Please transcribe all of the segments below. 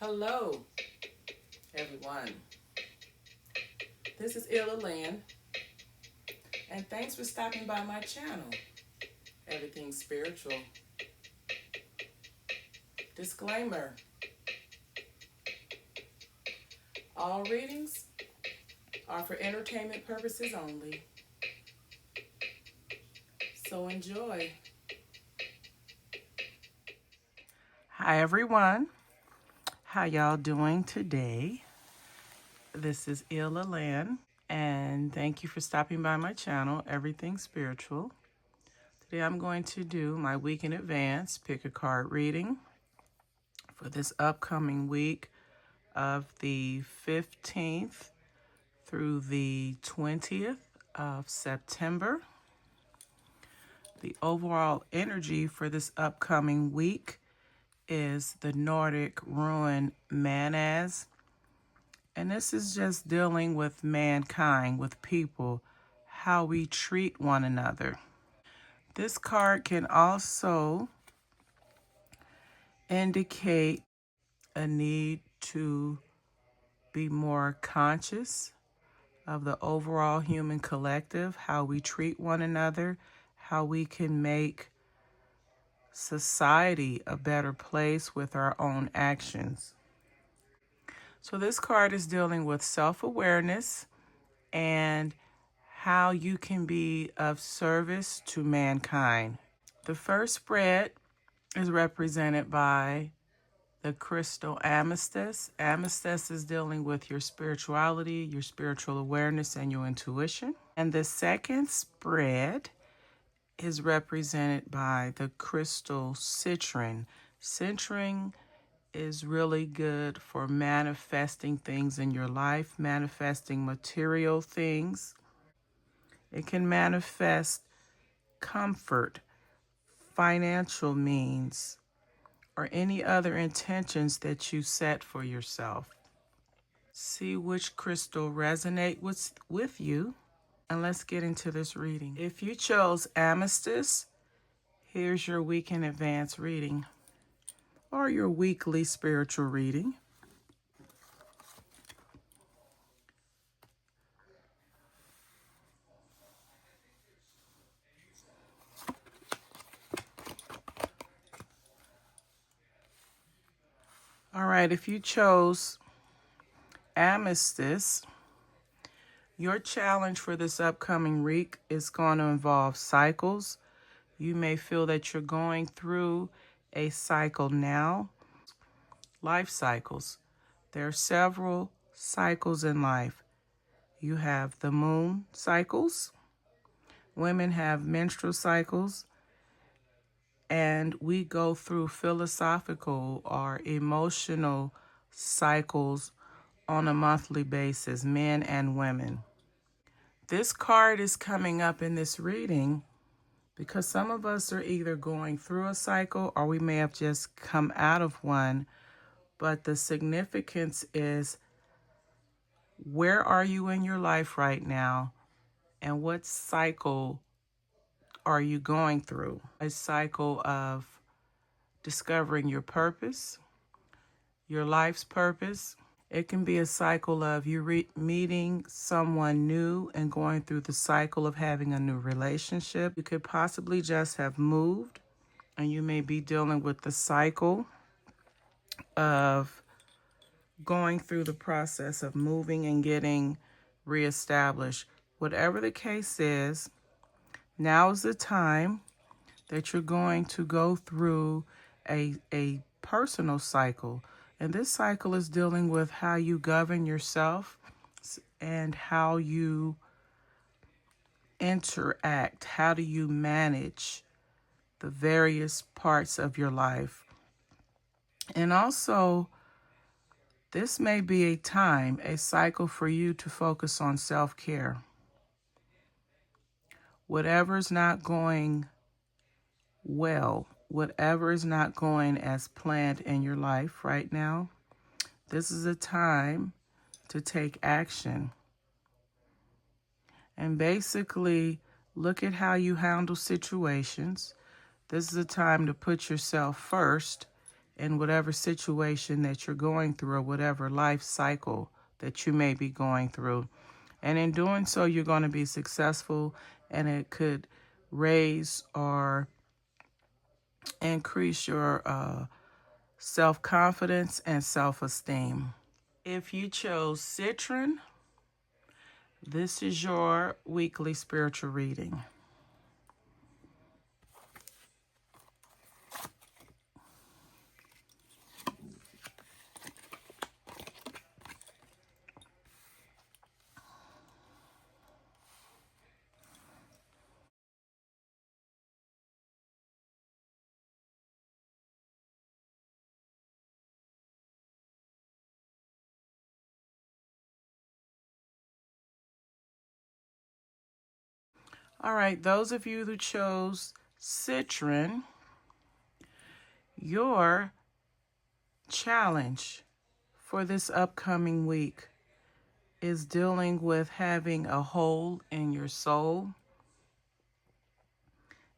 Hello, everyone. This is Illa Lynn, and thanks for stopping by my channel, Everything Spiritual. Disclaimer: all readings are for entertainment purposes only, so enjoy. Hi, everyone. How y'all doing today? This is Illa Lynn, and thank you for stopping by my channel, Everything Spiritual. Today I'm going to do my week in advance pick a card reading for this upcoming week of the 15th through the 20th of September. The overall energy for this upcoming week is the Nordic rune Manas. And this is just dealing with mankind, with people, how we treat one another. This card can also indicate a need to be more conscious of the overall human collective, how we treat one another, how we can make society a better place with our own actions. So this card is dealing with self-awareness and how you can be of service to mankind. The first spread is represented by the crystal Amethyst. Amethyst is dealing with your spirituality, your spiritual awareness, and your intuition. And the second spread is represented by the crystal Citrine. Citrine is really good for manifesting things in your life, manifesting material things. It can manifest comfort, financial means, or any other intentions that you set for yourself. See which crystal resonates with you, and let's get into this reading. If you chose Amethyst, here's your week in advance reading, or your weekly spiritual reading. All right, if you chose Amethyst, your challenge for this upcoming week is going to involve cycles. You may feel that you're going through a cycle now. Life cycles. There are several cycles in life. You have the moon cycles. Women have menstrual cycles. And we go through philosophical or emotional cycles on a monthly basis, men and women. This card is coming up in this reading because some of us are either going through a cycle or we may have just come out of one. But the significance is, where are you in your life right now, and what cycle are you going through? A cycle of discovering your purpose, your life's purpose. It can be a cycle of you meeting someone new and going through the cycle of having a new relationship. You could possibly just have moved, and you may be dealing with the cycle of going through the process of moving and getting reestablished. Whatever the case is, now is the time that you're going to go through a personal cycle. And this cycle is dealing with how you govern yourself and how you interact. How do you manage the various parts of your life? And also, this may be a cycle for you to focus on self-care. Whatever's not going well, whatever is not going as planned in your life right now, this is a time to take action. And basically, look at how you handle situations. This is a time to put yourself first in whatever situation that you're going through or whatever life cycle that you may be going through. And in doing so, you're going to be successful, and it could raise or increase your self-confidence and self-esteem. If you chose Citrine, this is your weekly spiritual reading. All right, those of you who chose Citrine, your challenge for this upcoming week is dealing with having a hole in your soul.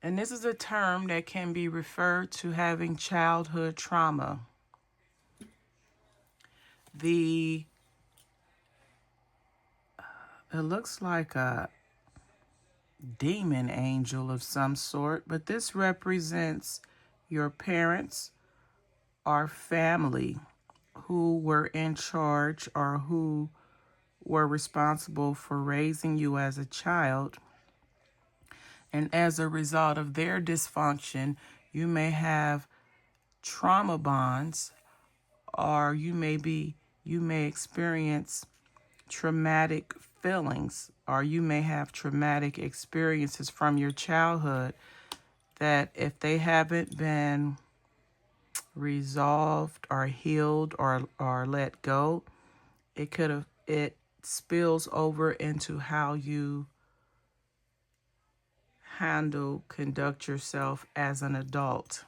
And this is a term that can be referred to having childhood trauma. It looks like a demon angel of some sort, but this represents your parents or family who were in charge or who were responsible for raising you as a child. And as a result of their dysfunction, you may have trauma bonds, or you may experience traumatic feelings, or you may have traumatic experiences from your childhood that if they haven't been resolved or healed or let go, it spills over into how you conduct yourself as an adult.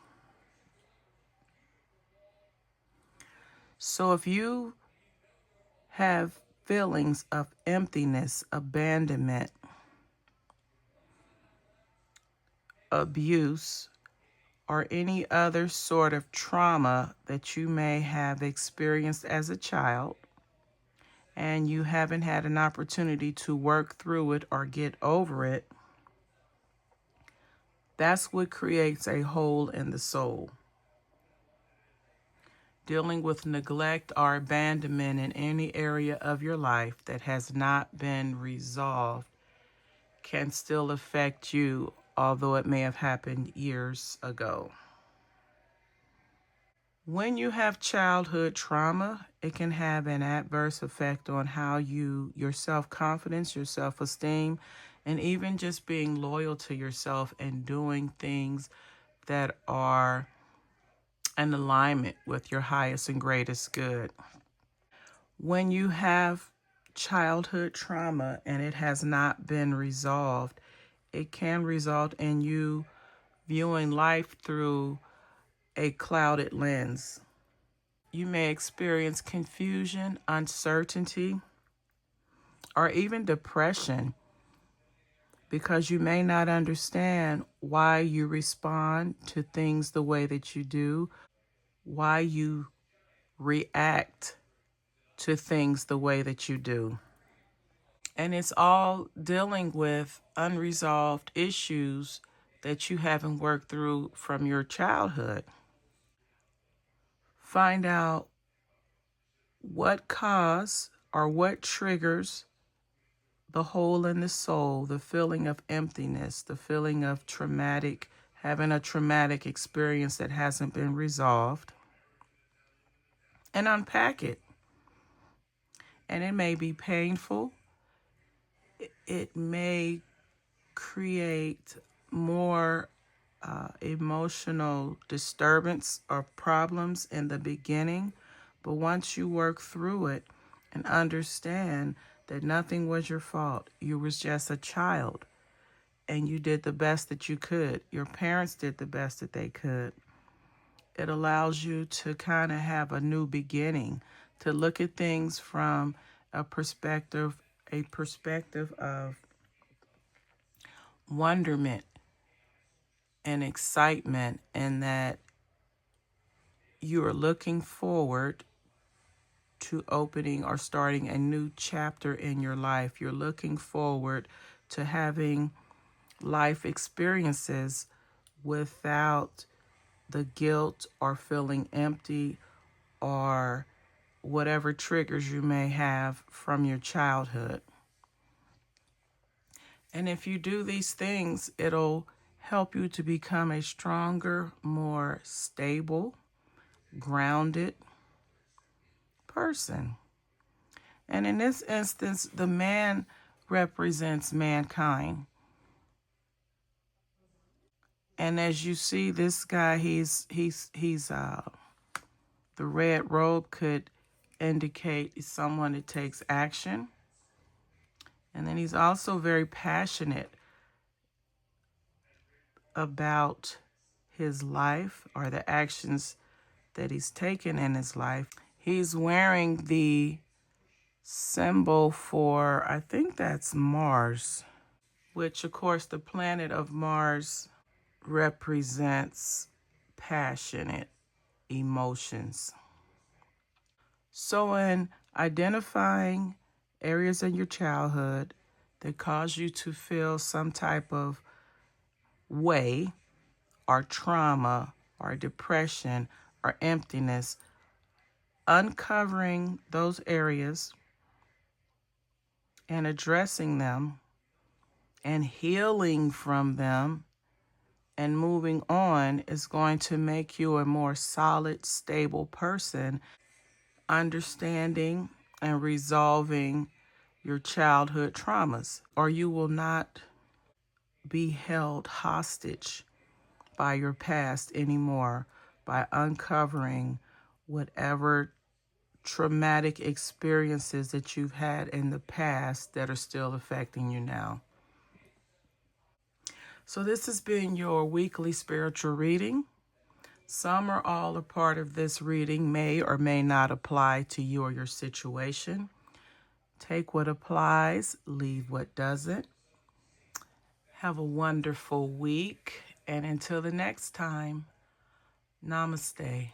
So if you have feelings of emptiness, abandonment, abuse, or any other sort of trauma that you may have experienced as a child, and you haven't had an opportunity to work through it or get over it, that's what creates a hole in the soul. Dealing with neglect or abandonment in any area of your life that has not been resolved can still affect you, although it may have happened years ago. When you have childhood trauma, it can have an adverse effect on how your self-confidence, your self-esteem, and even just being loyal to yourself and doing things that are in alignment with your highest and greatest good. When you have childhood trauma and it has not been resolved, it can result in you viewing life through a clouded lens. You may experience confusion, uncertainty, or even depression because you may not understand why you respond to things the way that you do, why you react to things the way that you do. And it's all dealing with unresolved issues that you haven't worked through from your childhood. Find out what cause or what triggers the hole in the soul, the feeling of emptiness, the feeling of having a traumatic experience that hasn't been resolved, and unpack it. And it may be painful. It may create more emotional disturbance or problems in the beginning, but once you work through it and understand that nothing was your fault, you was just a child and you did the best that you could, your parents did the best that they could, it allows you to kind of have a new beginning, to look at things from a perspective of wonderment and excitement, and that you are looking forward to opening or starting a new chapter in your life. You're looking forward to having life experiences without the guilt or feeling empty or whatever triggers you may have from your childhood. And if you do these things, it'll help you to become a stronger, more stable, grounded person. And in this instance, the man represents mankind. And as you see, this guy, he's the red robe could indicate someone that takes action. And then he's also very passionate about his life or the actions that he's taken in his life. He's wearing the symbol for, I think that's Mars, which of course the planet of Mars represents passionate emotions. So in identifying areas in your childhood that cause you to feel some type of way or trauma or depression or emptiness, uncovering those areas and addressing them and healing from them and moving on is going to make you a more solid, stable person, understanding and resolving your childhood traumas, or you will not be held hostage by your past anymore by uncovering whatever traumatic experiences that you've had in the past that are still affecting you now. So this has been your weekly spiritual reading. Some or all a part of this reading may or may not apply to you or your situation. Take what applies, leave what doesn't. Have a wonderful week, and until the next time, namaste.